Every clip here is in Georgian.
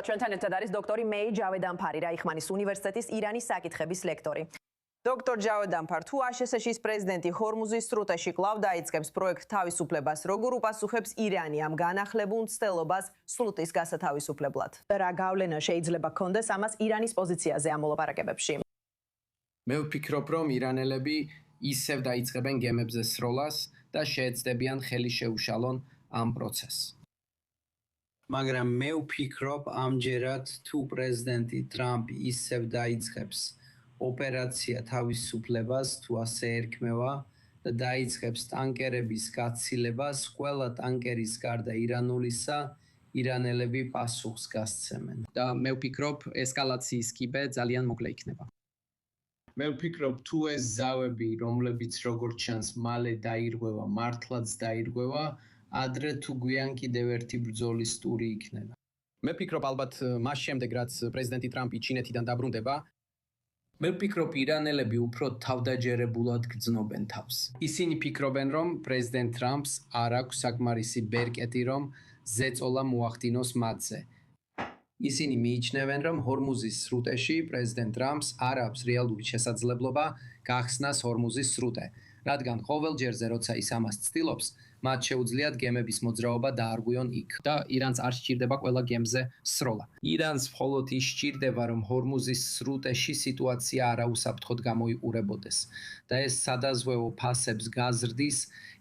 ჩვენთან ერთად არის დოქტორი მეი ჯავედანფარი, რაიხმანის უნივერსიტეტის ირანის საკითხების ლექტორი. დოქტორ ჯავედანფარ, თუ აშშ-ის პრეზიდენტი ჰორმუზის სრუტეში კვლავ დაიწყებს პროექტ თავისუფლებას, როგორ უპასუხებს ირანი ამ განახლებულ მცდელობას სრუტის გასათავისუფლებლად? რა გავლენა შეიძლება ჰქონდეს ამას ირანის პოზიციაზე ამ მოლაპარაკებებში? მე ვფიქრობ, რომ ირანელები ისევ დაიწყებენ გემებზე სროლას და შეეცდებიან ხელი შეუშალონ ამ პროცესს. მაგრამ მე ვფიქრობ, ამჯერად თუ პრეზიდენტი ტრამპი ისევ დაიწყებს ოპერაცია თავისუფლებას, თუ ასე ერქმევა და დაიწყებს ტანკერების გაცილებას, ყველა ტანკერის გარდა ირანულისა, ირანელები პასუხს გასცემენ. და მე ვფიქრობ, ესკალაციის კიბე ძალიან მოკლე იქნება. მე ვფიქრობ, თუ ეს ზავები, რომლებიც როგორც ჩანს, მალე დაირღვევა, მართლაც დაირღვევა, ადრე თუ გვიან კიდევ ერთი ბრძოლის ტური იქნება. მე ვფიქრობ, ალბათ მას შემდეგ, რაც პრეზიდენტი ტრამპი ჩინეთიდან დაბრუნდება, მე ვფიქრობ, ირანელები უფრო თავდაჯერებულად გრძნობენ თავს. ისინი ფიქრობენ, რომ პრეზიდენტ ტრამპს არ აქვს საკმარისი ბერკეტი, რომ ზეწოლა მოახდინოს მათზე. ისინი მიიჩნევენ, რომ ჰორმუზის სრუტეში პრეზიდენტ ტრამპს არ აქვს რეალური შესაძლებლობა გახსნას ჰორმუზის სრუტე, რადგან ყოველ ჯერზე, როცა ის ამას ცდილობს, მათ შეუძლიათ გემების მოძრაობა დაარღვიონ იქ და ირანს არ სჭირდება ყველა გემზე სროლა. ირანს მხოლოდ ის სჭირდება, რომ ჰორმუზის სრუტეში სიტუაცია არაუსაფრთხოდ გამოიყურებოდეს და ეს სადაზღვევო ფასებს გაზრდის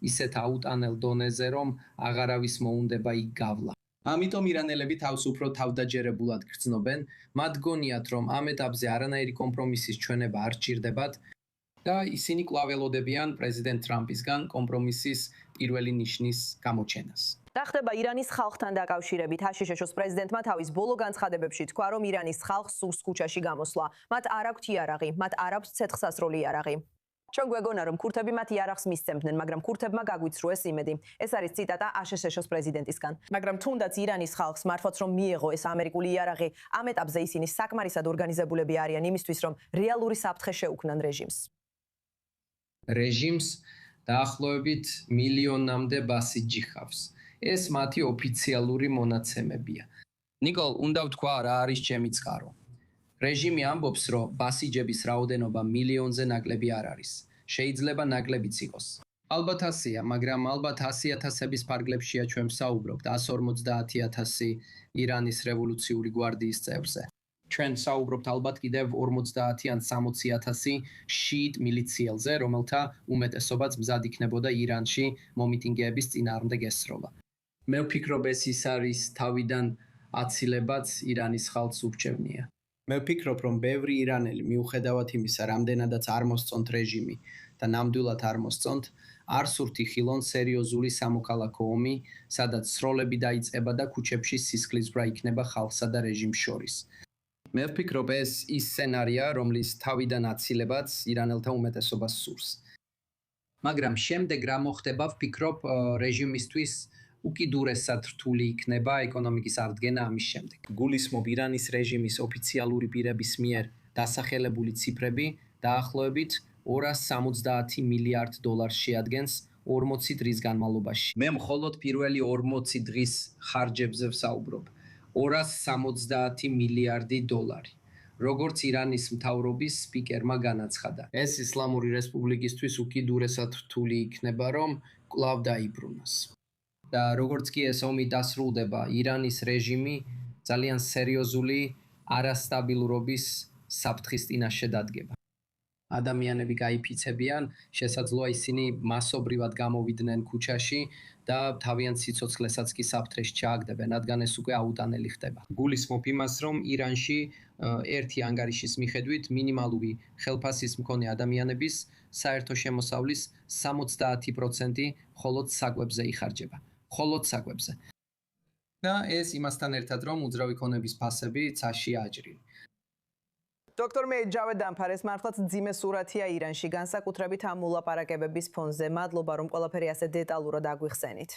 ისეთ აუტანელ დონეზე, რომ აღარავის მოუნდება იქ გავლა. ამიტომ ირანელები თავს უფრო თავდაჯერებულად გრძნობენ, მათ გონიათ, რომ ამ ეტაპზე არანაირი კომპრომისის ჩვენება არ სჭირდებათ და ისინი კვლავ ელოდებიან პრეზიდენტ ტრამპისგან კომპრომისის პირველი ნიშნის გამოჩენას. რა ხდება ირანის ხალხთან დაკავშირებით? აშშ-ის პრეზიდენტმა თავის ბოლო განცხადებებში თქვა, რომ ირანის ხალხს სურს ქუჩაში გამოსვლა. მათ არ აქვთ იარაღი, მათ არ აქვს ცეცხლსასროლი იარაღი. ჩვენ გვეგონა, რომ ქურთები მათ იარაღს მისცემდნენ, მაგრამ ქურთებმა გაგვიცრუეს იმედი. ეს არის ციტატა აშშ-ის პრეზიდენტისგან. მაგრამ თუნდაც ირანის ხალხს მართლაც რომ მიეღო ეს ამერიკული იარაღი, ამ ეტაპზე ისინი საკმარისად ორგანიზებულები არიან იმისთვის, რომ რეალური საფრთხე შეუქმნან რეჟიმს. რეჟიმს დაახლოებით მილიონამდე ბასიჯი ხავს. ეს მათი ოფიციალური მონაცემებია. ნიკოლ, უნდა ვთქვა, რა არის ჩემი წყარო. რეჟიმი ამბობს, რომ ბასიჯების რაოდენობა მილიონზე ნაკლები არ არის. შეიძლება ნაკლებიც იყოს. ალბათ ასია, მაგრამ ალბათ 100,000-ების ფარგლებშია ჩვენ ვსაუბრობთ, 150,000 ირანის რევოლუციური გვარდიის წევრზე. ჩვენ საუბრობთ ალბათ კიდევ 50 ან 60,000 შიიტ მილიციელზე, რომელთა უმეტესობაც მზად იქნებოდა ირანში მომიტინგეების წინააღმდეგ ესროლა. მე ვფიქრობ, ეს ის არის თავიდან აცილებაც ირანის ხალხს ურჩევნია. მე ვფიქრობ, რომ ბევრი ირანელი მიუხედავად იმისა, რამდენადაც არ მოსწონთ რეჟიმი და ნამდვილად არ მოსწონთ, არ სურთ იხილონ სერიოზული სამოქალაქო ომი, სადაც სროლები დაიწყება და ქუჩებში სისხლისძვრა იქნება ხალხსა და რეჟიმს შორის. მე ვფიქრობ, ეს ის სცენარია, რომლის თავიდან აცილებაც ირანელთა უმეტესობას სურს. მაგრამ შემდეგ რა მოხდება, ვფიქრობ, რეჟიმისთვის უკიდურესად რთული იქნება ეკონომიკის აღდგენა ამის შემდეგ. გულისხმობ ირანის რეჟიმის ოფიციალური პირების მიერ დასახელებული ციფრები დაახლოებით 270 მილიარდ დოლარს შეადგენს 40 დღის განმავლობაში. მე მხოლოდ პირველი 40 დღის ხარჯებზე ვსაუბრობ. 270 მილიარდი დოლარი. როგორც ირანის მთავრობის სპიკერმა განაცხადა. ეს ისლამური რესპუბლიკისთვის უკიდურესად რთული იქნება, რომ კვლავ დაიბრუნოს. და როგორც კი ეს ომი დასრულდება, ირანის რეჟიმი ძალიან სერიოზული არასტაბილურობის საფრთხის წინაშე დადგება. ადამიანები გაიფიცებიან, შესაძლოა ისინი მასობრივად გამოვიდნენ ქუჩაში და თავიანთ სიცოცხლესაც კი საფრთხეში ჩააგდებენ, რადგან ეს უკვე აუტანელი ხდება. გულისხმობ იმას, რომ ირანში ერთი ანგარიშის მიხედვით მინიმალური ხელფასის მქონე ადამიანების საერთო შემოსავლის 70% მხოლოდ საკვებზე იხარჯება. მხოლოდ საკვებზე. და ეს იმასთან ერთად, რომ უძრავი ქონების ფასები ცაში აჭრილი. დოქტორ მეი ჯავედანფარ, ეს მართლაც მძიმე სურათია ირანში, განსაკუთრებით ამ მოლაპარაკებების ფონზე. მადლობა, რომ ყველაფერი ასე დეტალურად აგვიხსენით.